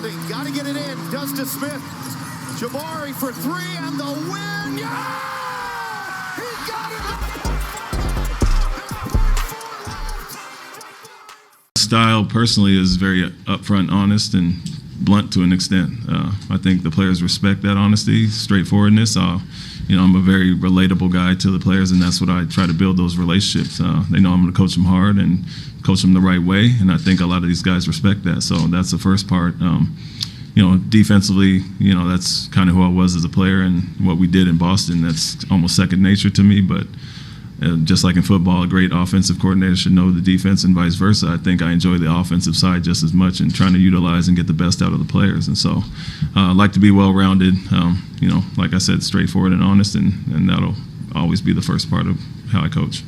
rebounding. Got to get it in. Does to Smith. Jabari for three and the win. Yeah! He got it! Style personally is very upfront, honest, and blunt to an extent. I think the players respect that honesty, straightforwardness. I'm a very relatable guy to the players, and that's what I try to build those relationships. They know I'm going to coach them hard and coach them the right way, and I think a lot of these guys respect that. So that's the first part. Defensively, that's kind of who I was as a player, and what we did in Boston, that's almost second nature to me. But just like in football, a great offensive coordinator should know the defense and vice versa. I think I enjoy the offensive side just as much and trying to utilize and get the best out of the players. And so I like to be well-rounded, like I said, straightforward and honest, and that'll always be the first part of how I coach.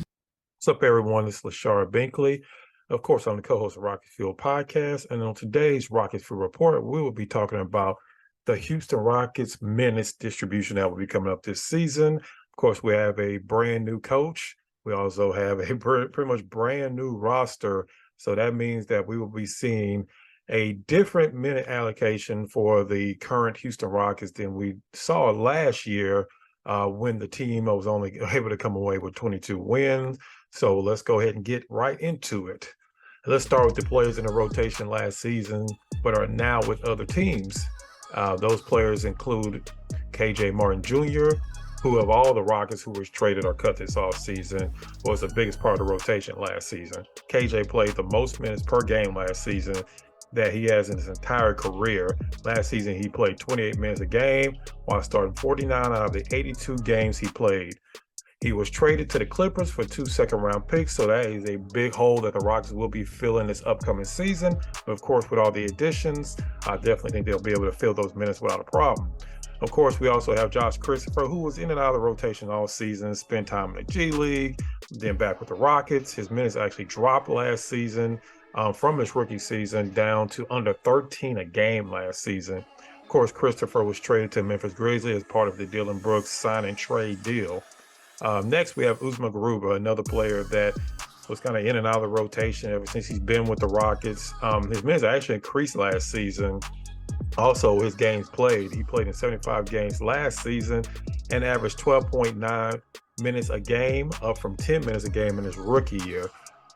What's up, everyone? This is LaShard Binkley. Of course, I'm the co-host of Rocket Fuel Podcast. And on today's Rocket Fuel Report, we will be talking about the Houston Rockets minutes distribution that will be coming up this season. Of course, we have a brand new coach. We also have a pretty much brand new roster. So that means that we will be seeing a different minute allocation for the current Houston Rockets than we saw last year when the team was only able to come away with 22 wins. So let's go ahead and get right into it. Let's start with the players in the rotation last season, but are now with other teams. Those players include KJ Martin Jr., who of all the Rockets who was traded or cut this offseason was the biggest part of the rotation last season. KJ played the most minutes per game last season that he has in his entire career. Last season, he played 28 minutes a game while starting 49 out of the 82 games he played. He was traded to the Clippers for 2 second-round picks, so that is a big hole that the Rockets will be filling this upcoming season. But of course, with all the additions, I definitely think they'll be able to fill those minutes without a problem. Of course, we also have Josh Christopher, who was in and out of the rotation all season, spent time in the G League, then back with the Rockets. His minutes actually dropped last season from his rookie season down to under 13 a game last season. Of course, Christopher was traded to Memphis Grizzlies as part of the Dillon Brooks sign and trade deal. Next, we have Usman Garuba, another player that was kind of in and out of the rotation ever since he's been with the Rockets. His minutes actually increased last season. Also, his games played. He played in 75 games last season and averaged 12.9 minutes a game, up from 10 minutes a game in his rookie year.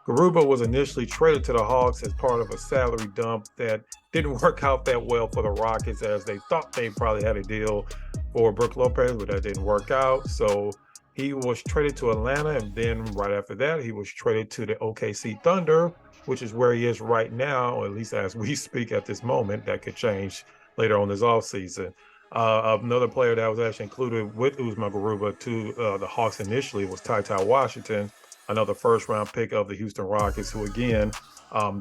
Garuba was initially traded to the Hawks as part of a salary dump that didn't work out that well for the Rockets, as they thought they probably had a deal for Brook Lopez, but that didn't work out. So he was traded to Atlanta, and then right after that, he was traded to the OKC Thunder, which is where he is right now, at least as we speak at this moment. That could change later on this offseason. Another player that was actually included with Usman Garuba to the Hawks initially was Ty Washington, another first-round pick of the Houston Rockets, who, again,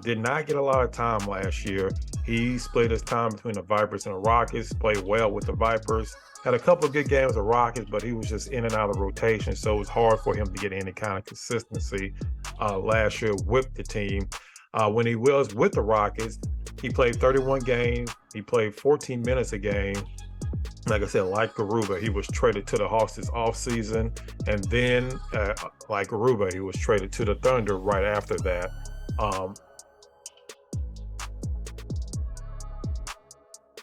did not get a lot of time last year. He split his time between the Vipers and the Rockets, played well with the Vipers, had a couple of good games with the Rockets, but he was just in and out of the rotation, so it was hard for him to get any kind of consistency last year with the team. When he was with the Rockets, he played 31 games. He played 14 minutes a game. Like I said, like Garuba, he was traded to the Hawks this offseason. And then, like Garuba, he was traded to the Thunder right after that.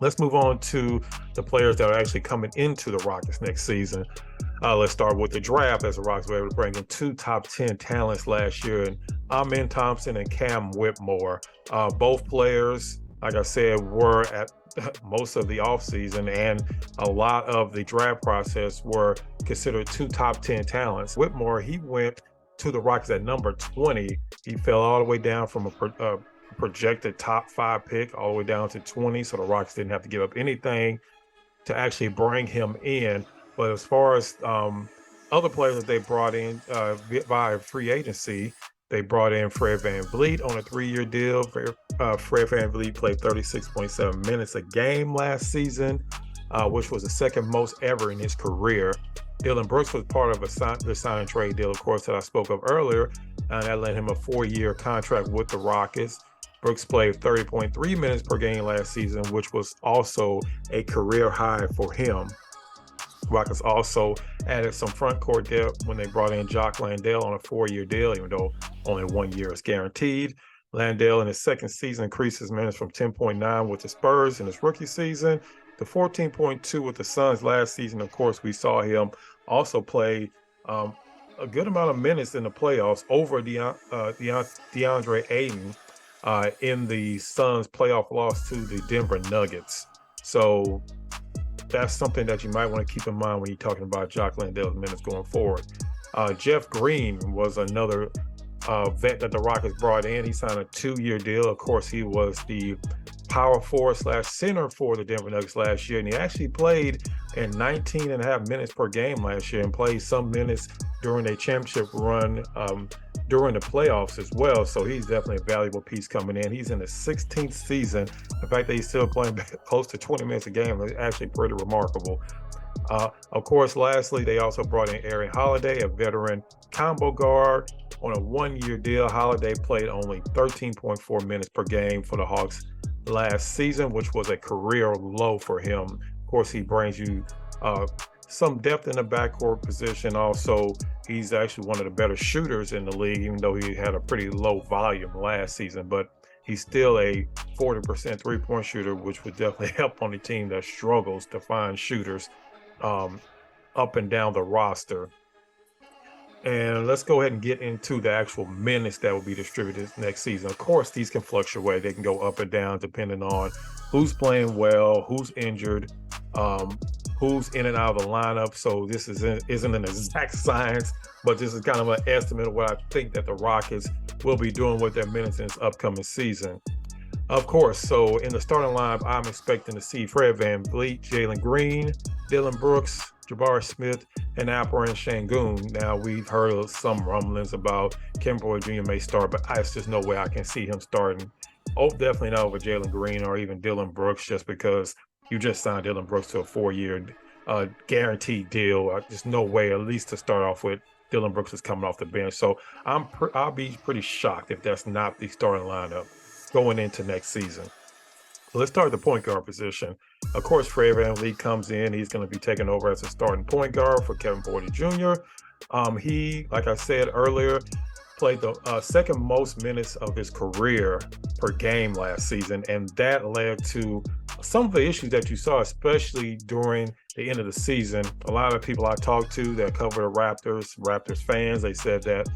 Let's move on to the players that are actually coming into the Rockets next season. Let's start with the draft, as the Rockets were able to bring in 2 top 10 talents last year, and Amen Thompson and Cam Whitmore. Both players, like I said, were at most of the offseason, and a lot of the draft process were considered 2 top 10 talents. Whitmore, he went to the Rockets at number 20. He fell all the way down from a projected top 5 pick all the way down to 20, so the Rockets didn't have to give up anything to actually bring him in. But as far as other players that they brought in via free agency, they brought in Fred VanVleet on a 3-year deal. Fred VanVleet played 36.7 minutes a game last season, which was the second most ever in his career. Dillon Brooks was part of the sign and trade deal, of course, that I spoke of earlier, and that led him a 4-year contract with the Rockets. Brooks played 30.3 minutes per game last season, which was also a career high for him. Rockets also added some front court depth when they brought in Jock Landale on a 4-year deal, even though only 1 year is guaranteed. Landale in his second season increased his minutes from 10.9 with the Spurs in his rookie season to 14.2 with the Suns last season. Of course, we saw him also play a good amount of minutes in the playoffs over DeAndre Ayton in the Suns' playoff loss to the Denver Nuggets. So that's something that you might want to keep in mind when you're talking about Jock Landale's minutes going forward. Jeff Green was another vet that the Rockets brought in. He signed a 2-year deal. Of course, he was the power forward / center for the Denver Nuggets last year, and he actually played in 19 and a half minutes per game last year and played some minutes during a championship run during the playoffs as well. So he's definitely a valuable piece coming in. He's in the 16th season. The fact that he's still playing close to 20 minutes a game is actually pretty remarkable. Of course, lastly, they also brought in Aaron Holiday, a veteran combo guard, on a 1-year deal. Holiday played only 13.4 minutes per game for the Hawks last season, which was a career low for him. Of course, he brings you some depth in the backcourt position. Also, he's actually one of the better shooters in the league, even though he had a pretty low volume last season. But he's still a 40% three-point shooter, which would definitely help on a team that struggles to find shooters up and down the roster. And let's go ahead and get into the actual minutes that will be distributed next season. Of course, these can fluctuate. They can go up and down depending on who's playing well, who's injured, who's in and out of the lineup. So this isn't an exact science, but this is kind of an estimate of what I think that the Rockets will be doing with their minutes in this upcoming season. Of course, so in the starting lineup, I'm expecting to see Fred VanVleet, Jalen Green, Dillon Brooks, Jabari Smith, and alperensengun. Now, we've heard of some rumblings about Kevin Porter Jr. may start, but there's just no way I can see him starting. Oh, definitely not over Jalen Green or even Dillon Brooks, just because you just signed Dillon Brooks to a 4-year guaranteed deal. Just no way, at least to start off with, Dillon Brooks is coming off the bench. So I'll be pretty shocked if that's not the starting lineup going into next season. Let's start the point guard position. Of course, Fred VanVleet comes in. He's going to be taking over as a starting point guard for Kevin Porter Jr. He, like I said earlier, played the second most minutes of his career per game last season, and that led to some of the issues that you saw, especially during the end of the season. A lot of people I talked to that cover the Raptors fans, they said that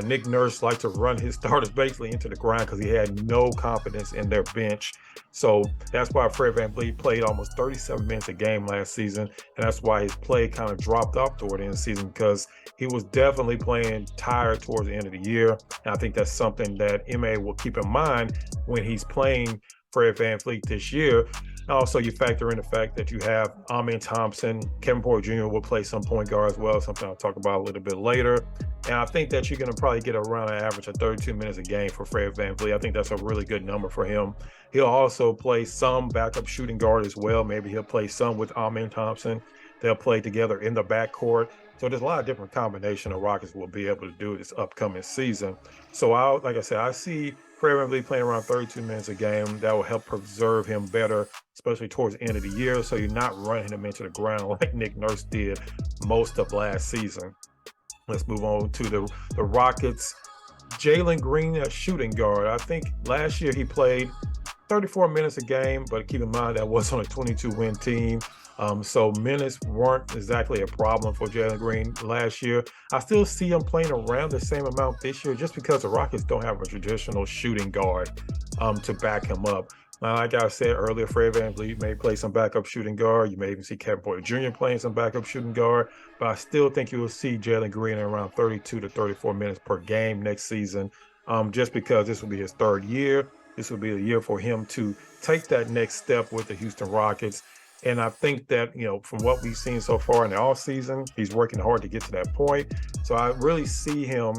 Nick Nurse liked to run his starters basically into the ground because he had no confidence in their bench. So that's why Fred VanVleet played almost 37 minutes a game last season, and that's why his play kind of dropped off toward the end of the season, because he was definitely playing tired towards the end of the year. And I think that's something that MA will keep in mind when he's playing Fred VanVleet this year. Also, you factor in the fact that you have Amen Thompson. Kevin Porter Jr. will play some point guard as well, something I'll talk about a little bit later. And I think that you're going to probably get around an average of 32 minutes a game for Fred VanVleet. I think that's a really good number for him. He'll also play some backup shooting guard as well. Maybe he'll play some with Amen Thompson. They'll play together in the backcourt. So there's a lot of different combinations the Rockets will be able to do this upcoming season. So like I said, I see Fred VanVleet playing around 32 minutes a game. That will help preserve him better, especially towards the end of the year, so you're not running him into the ground like Nick Nurse did most of last season. Let's move on to the Rockets. Jalen Green, a shooting guard. I think last year he played 34 minutes a game, but keep in mind that was on a 22-win team. So minutes weren't exactly a problem for Jalen Green last year. I still see him playing around the same amount this year just because the Rockets don't have a traditional shooting guard to back him up. Now, like I said earlier, Fred VanVleet may play some backup shooting guard. You may even see Kevin Porter Jr. playing some backup shooting guard. But I still think you will see Jalen Green around 32 to 34 minutes per game next season, just because this will be his third year. This will be a year for him to take that next step with the Houston Rockets. And I think that, from what we've seen so far in the offseason, he's working hard to get to that point. So I really see him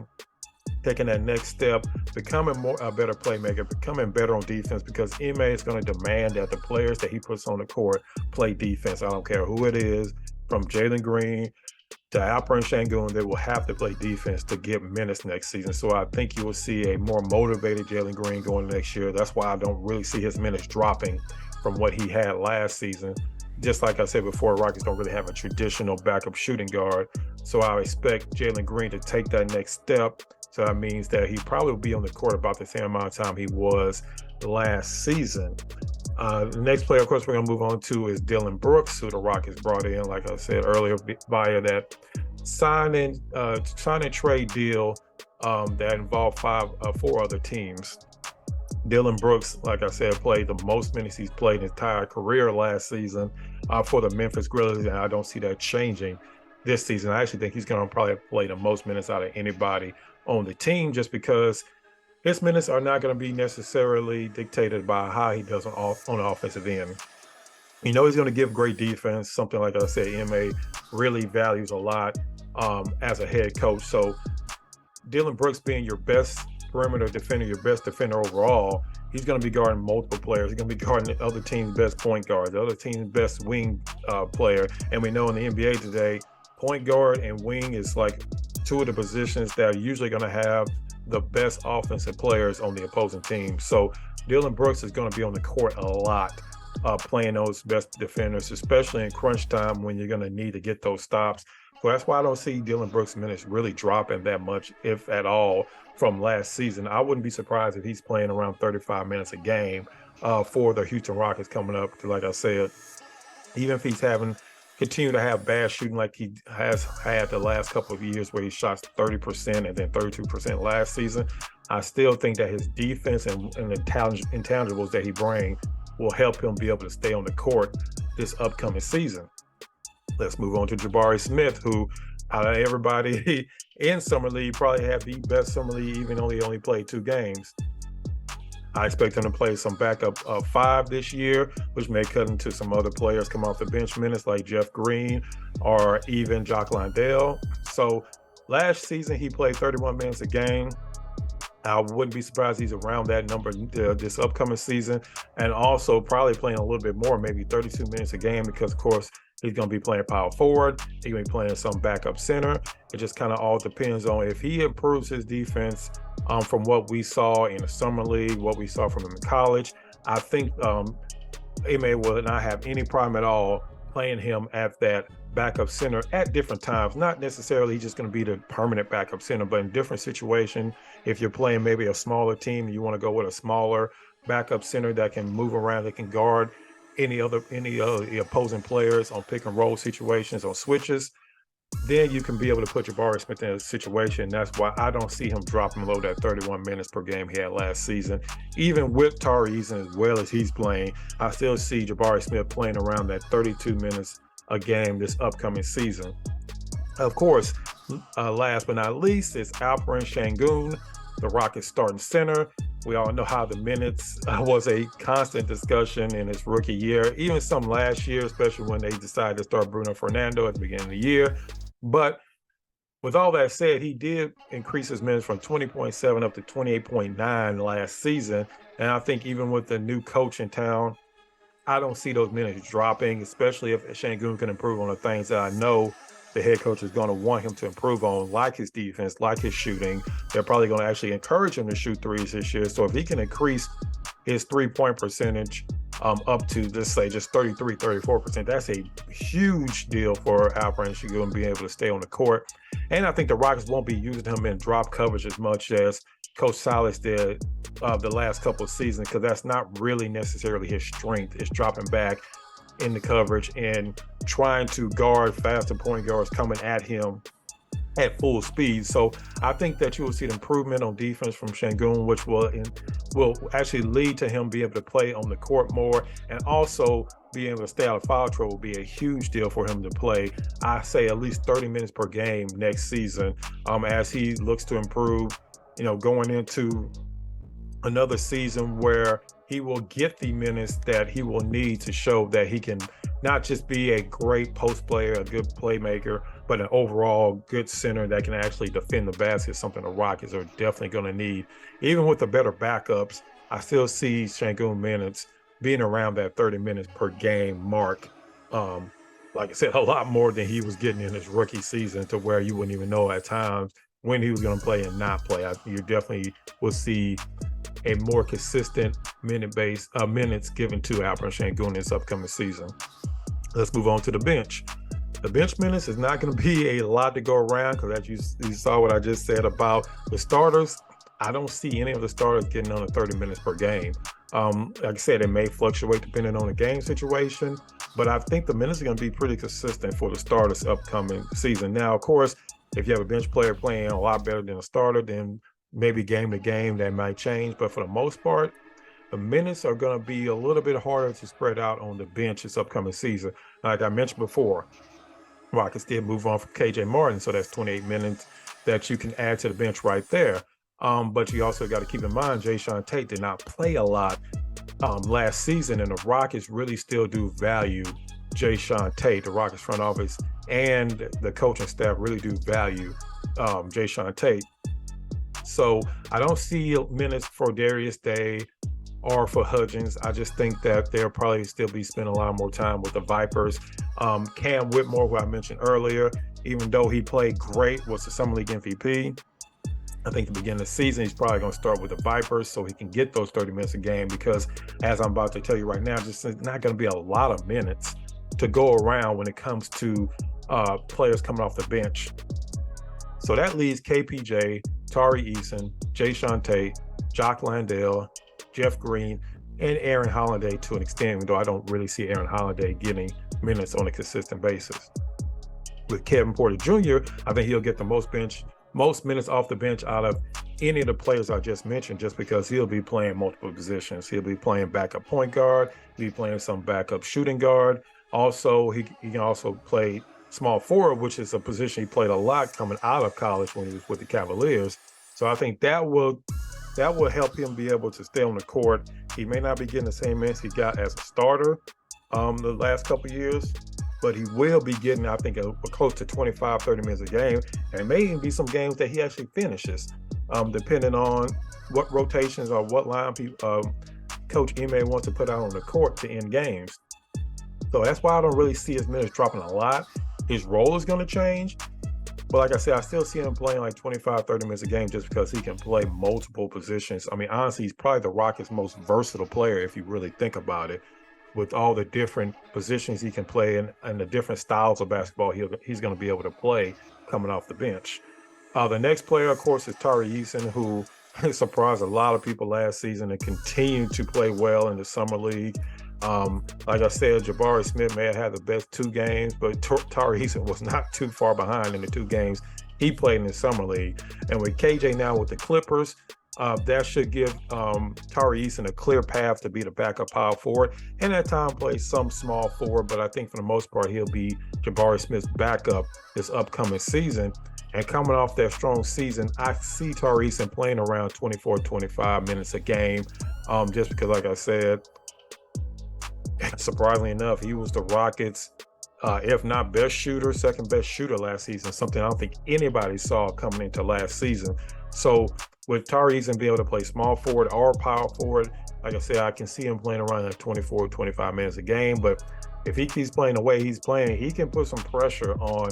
taking that next step, becoming a better playmaker, becoming better on defense, because MA is going to demand that the players that he puts on the court play defense. I don't care who it is, from Jalen Green to alperensengun, they will have to play defense to get minutes next season. So I think you will see a more motivated Jalen Green going next year. That's why I don't really see his minutes dropping from what he had last season. Just like I said before, Rockets don't really have a traditional backup shooting guard. So I expect Jalen Green to take that next step So that means that he probably will be on the court about the same amount of time he was last season. The next player, of course, we're going to move on to is Dillon Brooks, who the Rockets brought in, like I said earlier, via that sign and trade deal that involved four other teams. Dillon Brooks, like I said, played the most minutes he's played his entire career last season for the Memphis Grizzlies, and I don't see that changing this season. I actually think he's going to probably play the most minutes out of anybody on the team, just because his minutes are not going to be necessarily dictated by how he does on the offensive end. He's going to give great defense, something like I said, MA really values a lot as a head coach. So Dillon Brooks being your best perimeter defender, your best defender overall, he's going to be guarding multiple players. He's going to be guarding the other team's best point guard, the other team's best wing player. And we know in the NBA today, point guard and wing is like two of the positions that are usually going to have the best offensive players on the opposing team. So Dillon Brooks is going to be on the court a lot, playing those best defenders, especially in crunch time when you're going to need to get those stops. So that's why I don't see Dillon Brooks' minutes really dropping that much, if at all, from last season. I wouldn't be surprised if he's playing around 35 minutes a game for the Houston Rockets coming up. Because like I said, even if he's continue to have bad shooting like he has had the last couple of years, where he shot 30% and then 32% last season, I still think that his defense and the intangibles that he brings will help him be able to stay on the court this upcoming season. Let's move on to Jabari Smith, who out of everybody in Summer League probably had the best Summer League, even though he only played 2 games. I expect him to play some backup 5 this year, which may cut into some other players come off the bench minutes like Jeff Green or even Jock Landale. So last season, he played 31 minutes a game. I wouldn't be surprised he's around that number this upcoming season, and also probably playing a little bit more, maybe 32 minutes a game, because, of course, he's going to be playing power forward. He's going to be playing some backup center. It just kind of all depends on if he improves his defense from what we saw in the Summer League, what we saw from him in college. I think Ime will not have any problem at all playing him at that backup center at different times. Not necessarily just going to be the permanent backup center, but in different situations. If you're playing maybe a smaller team, you want to go with a smaller backup center that can move around, that can guard any of the opposing players on pick and roll situations, on switches, then you can be able to put Jabari Smith in a situation. That's why I don't see him dropping below that 31 minutes per game he had last season. Even with Tyrese Easton as well as he's playing, I still see Jabari Smith playing around that 32 minutes a game this upcoming season. Of course, last but not least is Alperensengun, the Rockets starting center. We all know how the minutes was a constant discussion in his rookie year, even some last year, especially when they decided to start Bruno Fernando at the beginning of the year. But with all that said, he did increase his minutes from 20.7 up to 28.9 last season. And I think even with the new coach in town, I don't see those minutes dropping, especially if Sengun can improve on the things that I know the head coach is going to want him to improve on, like his defense, like his shooting. They're probably going to actually encourage him to shoot threes this year. So if he can increase his three-point percentage up to, let's say, just 33, 34%, that's a huge deal for Alperensengun being able to stay on the court. And I think the Rockets won't be using him in drop coverage as much as Coach Silas did the last couple of seasons, because that's not really necessarily his strength. It's dropping back in the coverage and trying to guard faster point guards coming at him at full speed. So I think that you will see an improvement on defense from Sengun, which will actually lead to him being able to play on the court more, and also being able to stay out of foul trouble will be a huge deal for him to play. I say at least 30 minutes per game next season as he looks to improve, going into another season where he will get the minutes that he will need to show that he can not just be a great post player, a good playmaker, but an overall good center that can actually defend the basket, something the Rockets are definitely going to need. Even with the better backups, I still see Sengun minutes being around that 30 minutes per game mark. Like I said, a lot more than he was getting in his rookie season, to where you wouldn't even know at times when he was going to play and not play. You definitely will see a more consistent minutes given to Alperensengun this upcoming season. Let's move on to the bench. The bench minutes is not going to be a lot to go around because as you saw what I just said about the starters, I don't see any of the starters getting under 30 minutes per game. Like I said, it may fluctuate depending on the game situation, but I think the minutes are going to be pretty consistent for the starters upcoming season. Now, of course, if you have a bench player playing a lot better than a starter, then maybe game to game that might change. But for the most part, the minutes are going to be a little bit harder to spread out on the bench this upcoming season. Like I mentioned before, Rockets did move on from KJ Martin, so that's 28 minutes that you can add to the bench right there. But you also got to keep in mind, Jae'Sean Tate did not play a lot last season, and the Rockets really still do value Jae'Sean Tate. The Rockets front office and the coaching staff really do value Jae'Sean Tate. So I don't see minutes for Darius Day or for Hudgens. I just think that they'll probably still be spending a lot more time with the Vipers. Cam Whitmore, who I mentioned earlier, even though he played great, was the Summer League MVP. I think at the beginning of the season, he's probably going to start with the Vipers so he can get those 30 minutes a game because, as I'm about to tell you right now, just not going to be a lot of minutes to go around when it comes to players coming off the bench. So that leaves KPJ, Tyrese Easton, Jae'Sean Tate, Jock Landale, Jeff Green, and Aaron Holiday to an extent, even though I don't really see Aaron Holiday getting minutes on a consistent basis. With Kevin Porter Jr., I think he'll get the most minutes off the bench out of any of the players I just mentioned, just because he'll be playing multiple positions. He'll be playing backup point guard, he'll be playing some backup shooting guard. Also, he can also play small forward, which is a position he played a lot coming out of college when he was with the Cavaliers. So I think that will help him be able to stay on the court. He may not be getting the same minutes he got as a starter the last couple of years, but he will be getting, I think, close to 25, 30 minutes a game. And it may even be some games that he actually finishes, depending on what rotations or what line Coach Ime wants to put out on the court to end games. So that's why I don't really see his minutes dropping a lot. His role is going to change. But like I said, I still see him playing like 25, 30 minutes a game just because he can play multiple positions. I mean, honestly, he's probably the Rockets' most versatile player if you really think about it, with all the different positions he can play and the different styles of basketball he's going to be able to play coming off the bench. The next player, of course, is Tyrese Easton, who surprised a lot of people last season and continued to play well in the Summer League. Like I said, Jabari Smith may have had the best 2 games, but Tyrese Easton was not too far behind in the 2 games he played in the Summer League. And with KJ now with the Clippers, that should give Tyrese Easton a clear path to be the backup power forward, and at time play some small forward, but I think for the most part he'll be Jabari Smith's backup this upcoming season. And coming off that strong season, I see Tyrese Easton playing around 24, 25 minutes a game, just because, like I said, surprisingly enough, he was the Rockets' if not best shooter, second best shooter last season, something I don't think anybody saw coming into last season. So with Tyrese Easton being able to play small forward or power forward, like I said, I can see him playing around that 24, 25 minutes a game. But if he keeps playing the way he's playing, he can put some pressure on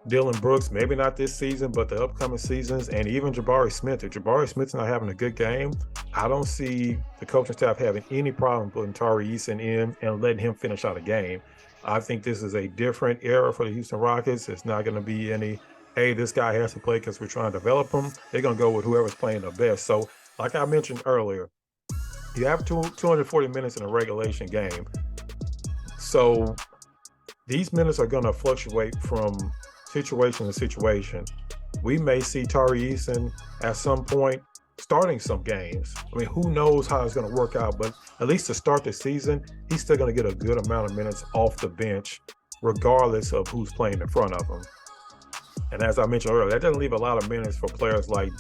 Dillon Brooks, maybe not this season, but the upcoming seasons, and even Jabari Smith. If Jabari Smith's not having a good game, I don't see the coaching staff having any problem putting Tyrese Easton in and letting him finish out a game. I think this is a different era for the Houston Rockets. It's not going to be any, hey, this guy has to play because we're trying to develop him. They're going to go with whoever's playing the best. So, like I mentioned earlier, you have 240 minutes in a regulation game. So these minutes are going to fluctuate from situation to situation. We may see Tyrese Easton at some point starting some games. I mean, who knows how it's going to work out, but at least to start the season, he's still going to get a good amount of minutes off the bench, regardless of who's playing in front of him. And as I mentioned earlier, that doesn't leave a lot of minutes for players like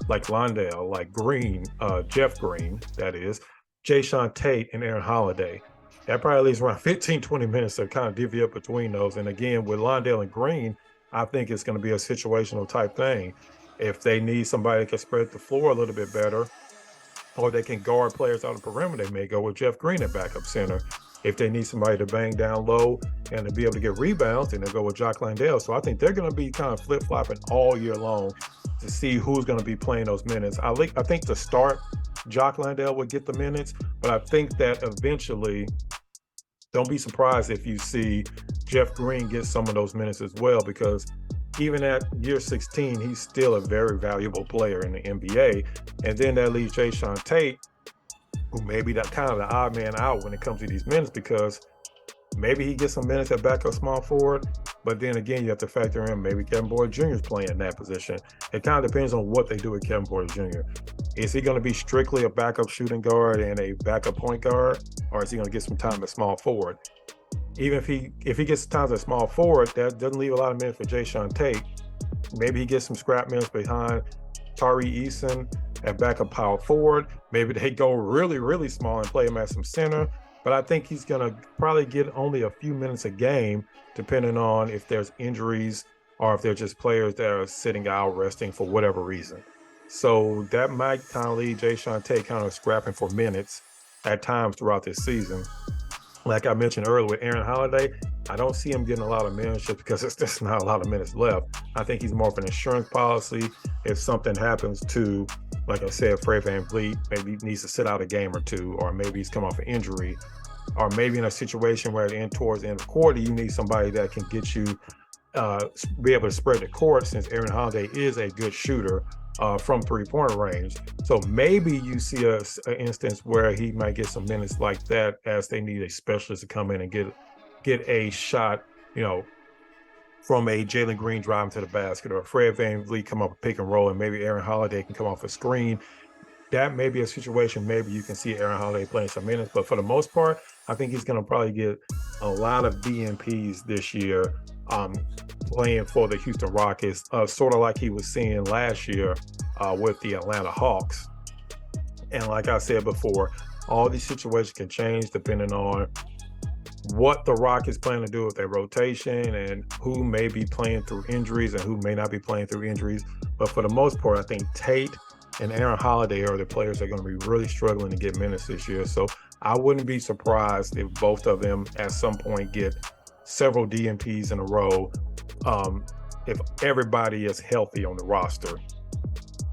Londale, like Green, Jeff Green, that is, Jae'Sean Tate, and Aaron Holiday. That probably leaves around 15, 20 minutes to kind of divvy up between those. And again, with Londale and Green, I think it's going to be a situational type thing. If they need somebody that can spread the floor a little bit better, or they can guard players out of the perimeter, they may go with Jeff Green at backup center. If they need somebody to bang down low and to be able to get rebounds, then they'll go with Jock Landale. So I think they're going to be kind of flip-flopping all year long to see who's going to be playing those minutes. I think to start, Jock Landale would get the minutes, but I think that eventually, don't be surprised if you see Jeff Green gets some of those minutes as well, because even at year 16, he's still a very valuable player in the NBA. And then that leaves Jayshawn Tate, who may be that kind of the odd man out when it comes to these minutes, because maybe he gets some minutes at backup small forward, but then again, you have to factor in maybe Kevin Porter Jr. is playing in that position. It kind of depends on what they do with Kevin Porter Jr. Is he going to be strictly a backup shooting guard and a backup point guard, or is he going to get some time at small forward? Even if he gets time at small forward, that doesn't leave a lot of minutes for Jayshawn Tate. Maybe he gets some scrap minutes behind Tyrese Easton at backup power forward. Maybe they go really, really small and play him at some center. But I think he's going to probably get only a few minutes a game, depending on if there's injuries or if they're just players that are sitting out resting for whatever reason. So that might kind of leave Jayshawn Tate kind of scrapping for minutes at times throughout this season. Like I mentioned earlier with Aaron Holiday, I don't see him getting a lot of minutes just because it's just not a lot of minutes left. I think he's more of an insurance policy. If something happens to, like I said, Fred VanVleet, maybe he needs to sit out a game or two, or maybe he's come off an injury, or maybe in a situation where towards the end of the quarter, you need somebody that can get you, be able to spread the court, since Aaron Holiday is a good shooter from three-point range. So maybe you see an instance where he might get some minutes like that, as they need a specialist to come in and get a shot, from a Jalen Green driving to the basket, or Fred VanVleet come up a pick and roll, and maybe Aaron Holiday can come off a screen. That may be a situation, maybe you can see Aaron Holiday playing some minutes, but for the most part, I think he's going to probably get a lot of DNPs this year, playing for the Houston Rockets, sort of like he was seeing last year with the Atlanta Hawks. And like I said before, all these situations can change depending on what the Rockets plan to do with their rotation and who may be playing through injuries and who may not be playing through injuries. But for the most part, I think Tate and Aaron Holiday are the players that are going to be really struggling to get minutes this year. So I wouldn't be surprised if both of them at some point get several DNPs in a row, if everybody is healthy on the roster.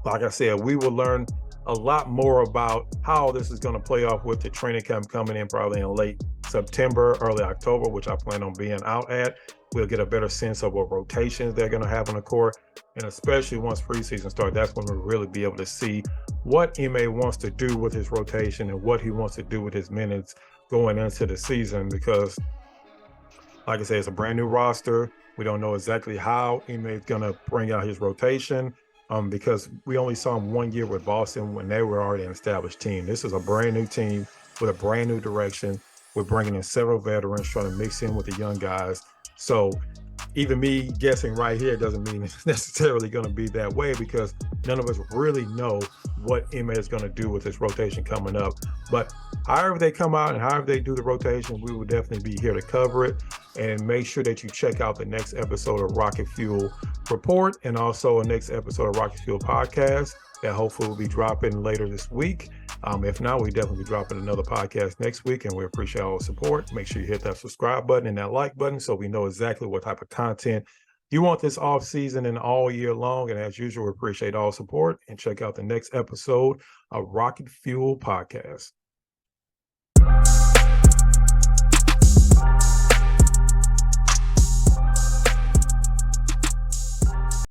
Like I said, we will learn a lot more about how this is going to play off with the training camp coming in probably in late September, early October, which I plan on being out at. We'll get a better sense of what rotations they're going to have on the court. And especially once preseason starts, that's when we'll really be able to see what Ime wants to do with his rotation and what he wants to do with his minutes going into the season. Because, like I said, it's a brand new roster. We don't know exactly how Ime is going to bring out his rotation, because we only saw him 1 year with Boston when they were already an established team. This is a brand new team with a brand new direction. We're bringing in several veterans, trying to mix in with the young guys. So even me guessing right here doesn't mean it's necessarily going to be that way, because none of us really know what Ime is going to do with this rotation coming up. But however they come out and however they do the rotation, we will definitely be here to cover it. And make sure that you check out the next episode of Rocket Fuel Report, and also a next episode of Rocket Fuel Podcast that hopefully will be dropping later this week. If not, we definitely be dropping another podcast next week, and we appreciate all the support. Make sure you hit that subscribe button and that like button so we know exactly what type of content you want this off season and all year long. And as usual, we appreciate all support, and check out the next episode of Rocket Fuel Podcast.